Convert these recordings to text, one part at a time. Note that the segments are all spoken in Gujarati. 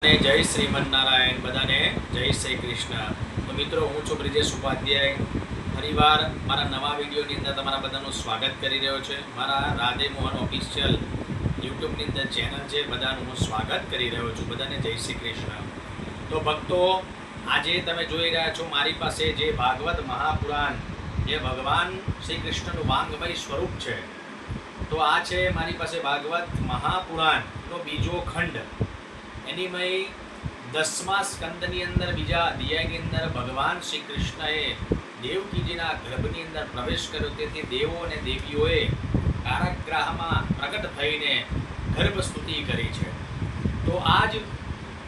જય શ્રીમન્નારાયણ, બધાને જય શ્રી કૃષ્ણ. તો મિત્રો, હું છું બ્રિજેશ ઉપાધ્યાય. ફરીવાર મારા નવા વિડીયોની અંદર તમારા બધાનું સ્વાગત કરી રહ્યો છે. મારા રાધે મોહન ઓફિશિયલ યુટ્યુબની અંદર ચેનલ છે, બધાનું હું સ્વાગત કરી રહ્યો છું. બધાને જય શ્રી કૃષ્ણ. તો ભક્તો, આજે તમે જોઈ રહ્યા છો મારી પાસે જે ભાગવત મહાપુરાણ, જે ભગવાન શ્રી કૃષ્ણનું વાંગમય સ્વરૂપ છે. તો આ છે મારી પાસે ભાગવત મહાપુરાણનો બીજો ખંડ. એની મય 10મા સ્કંદની અંદર બીજા અધ્યાયની અંદર ભગવાન શ્રી કૃષ્ણએ દેવકીજીના ગર્ભની અંદર પ્રવેશ કર્યો. તેથી દેવો અને દેવીઓએ કારાગૃહમાં પ્રગટ થઈને ગર્ભસ્તુતિ કરી છે. તો આજ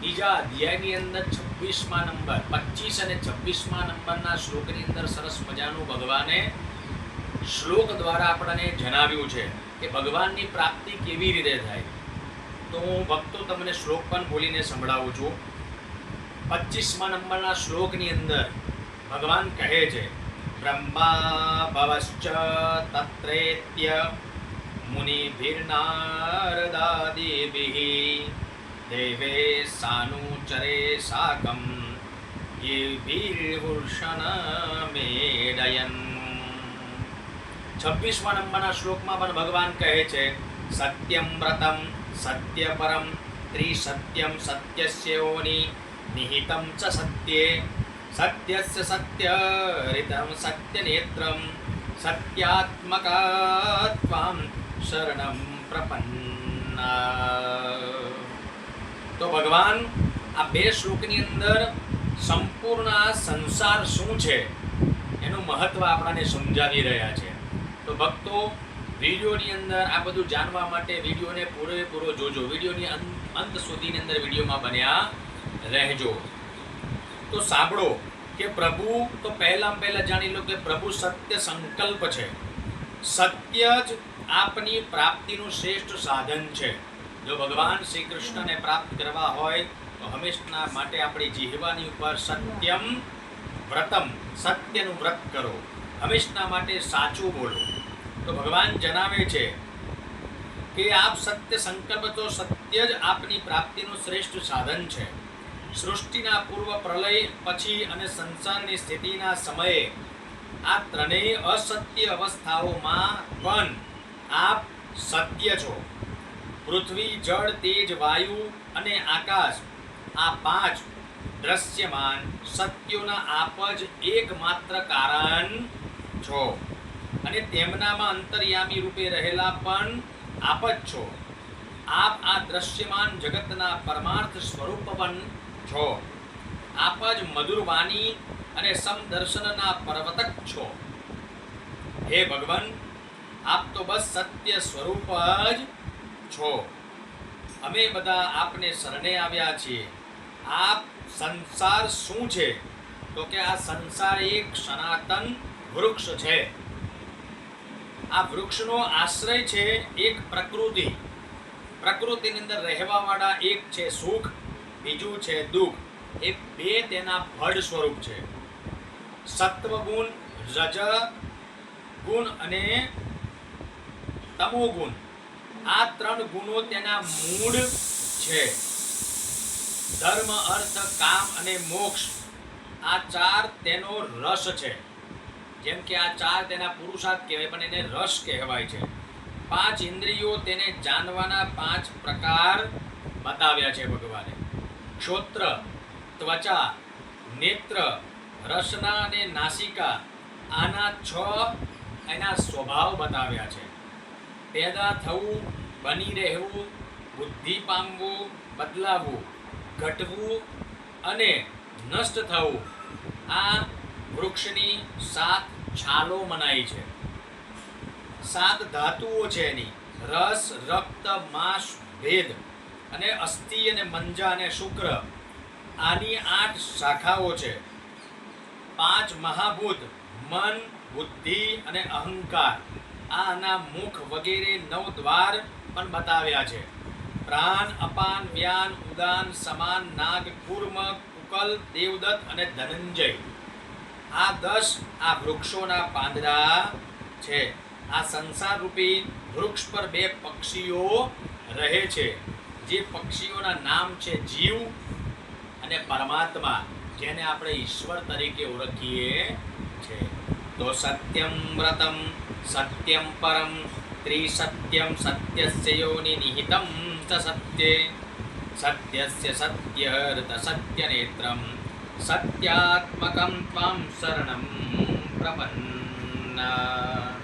બીજા અધ્યાયની અંદર 26મા નંબર 25 અને 26મા નંબરના શ્લોકની અંદર સરસ મજાનું ભગવાને શ્લોક દ્વારા આપણને જણાવ્યું છે કે ભગવાનની પ્રાપ્તિ કેવી રીતે થાય. તો હું ભક્તો તમને શ્લોક પણ બોલીને સંભળાવું છું. 25મા નંબરના શ્લોકની અંદર ભગવાન કહે છે, બ્રહ્મા ભવશ્ચ તત્રેત્ય મુનિભિર્નારદાદિભિઃ દેવે સાનુચરે સાકં યેભિર્હુર્ષન મેડયન. 26મા નંબરના શ્લોકમાં પણ ભગવાન કહે છે, સત્યમ વ્રતમ સત્ય પરમ ત્રિસત્યમ સત્યસ્યોનિ નિહિતમ ચ સત્યે સત્યસ્ય સત્ય રિતમ સત્ય નેત્રમ સત્યાત્મકાત્વામ શરણમ પ્રપન્ના. તો ભગવાન આ બે શ્લોકની અંદર સંપૂર્ણ સંસાર શું છે એનું મહત્વ આપણને સમજાવી રહ્યા છે. તો ભક્તો, વિડીયોની અંદર આ બધું જાણવા માટે વિડીયોને પૂરેપૂરો જોજો. વિડીયોની અંત સુધીની અંદર વિડીયોમાં બન્યા રહેજો. તો સાંભળો કે પ્રભુ, તો પહેલા જાણી લો કે પ્રભુ સત્ય સંકલ્પ છે. સત્ય જ આપની પ્રાપ્તિનું શ્રેષ્ઠ સાધન છે. જો ભગવાન શ્રી કૃષ્ણને પ્રાપ્ત કરવા હોય તો હંમેશા માટે આપણી જીહવાની ઉપર સત્યમ વ્રતમ, સત્યનું વ્રત કરો. હંમેશા માટે સાચું બોલો. તો ભગવાન જણાવે છે કે આપ સત્ય સંકલ્પ, તો સત્ય જ આપની પ્રાપ્તિનું શ્રેષ્ઠ સાધન છે. સૃષ્ટિના પૂર્વ, પ્રલય પછી અને સંસારની સ્થિતિના સમયે આ ત્રણેય અસત્ય અવસ્થાઓમાં પણ આપ સત્ય છો. પૃથ્વી, જળ, તેજ, વાયુ અને આકાશ, આ પાંચ દ્રશ્યમાન સત્યોના આપ જ એકમાત્ર કારણ છો અને તેમનામાં અંતર્યામી રૂપે રહેલા પણ આપ જ છો. આપ આ દ્રશ્યમાન જગતના પરમાર્થ સ્વરૂપ પણ છો. આપ જ મધુર વાણી અને સમદર્શનના પ્રવર્તક છો. હે ભગવાન, આપ તો બસ સત્ય સ્વરૂપ જ છો. અમે બધા આપને શરણે આવ્યા છીએ. આપ સંસાર શું છે? તો કે આ સંસાર એક સનાતન વૃક્ષ છે. આ વૃક્ષનો આશ્રય છે એક પ્રકૃતિ. પ્રકૃતિની અંદર રહેવાવાળા એક છે સુખ, બીજું છે દુઃખ. એ બે તેના ફળ સ્વરૂપ છે. સત્વ ગુણ, રજ ગુણ અને તમો ગુણ, આ ત્રણ ગુણો તેના મૂળ છે. ધર્મ, અર્થ, કામ અને મોક્ષ, આ ચાર તેનો રસ છે. જેમ કે આ ચાર તેના પુરુષાર્થ કહેવાય, પણ એને રસ કહેવાય છે. પાંચ ઇન્દ્રિયો, તેને જાણવાના પાંચ પ્રકાર બતાવ્યા છે ભગવાને. શ્રોત્ર, ત્વચા, નેત્ર, રસના અને નાસિકા, આના 6 એના સ્વભાવ બતાવ્યા છે. પેદા થવું, બની રહેવું, બુદ્ધિ પામવું, બદલાવવું, ઘટવું અને નષ્ટ થવું, આ વૃક્ષની 7 છાલો મનાઈ છે. 7 ધાતુઓ છે એની: રસ, રક્ત, માંસ, ભેદ અને અસ્થિ અને મંજા અને શુક્ર. આની 8 શાખાઓ છે. 5 મહાભૂત, મન, બુદ્ધિ અને અહંકાર, આના મુખ વગેરે 9 દ્વાર પણ બતાવ્યા છે. પ્રાણ, અપાન, વ્યાન, ઉદાન, સમાન, નાગ, કુર્મ, કુકલ, દેવદત્ત અને ધનંજય, આ 10 આ વૃક્ષોના પાંદડા છે. આ સંસાર રૂપી વૃક્ષ પર 2 પક્ષીઓ રહે છે, જે પક્ષીઓના નામ છે જીવ અને પરમાત્મા, જેને આપણે ઈશ્વર તરીકે ઓળખીએ છે. તો સત્યમ વ્રતમ સત્યમ પરમ ત્રિસત્યમ સત્યસ્ય યોનિ નિહિતમ ચ સત્યે સત્યસ્ય સત્યહૃત સત્યનેત્રમ સત્યાત્મકમ ત્વામ શરણમ પ્રપન્ના.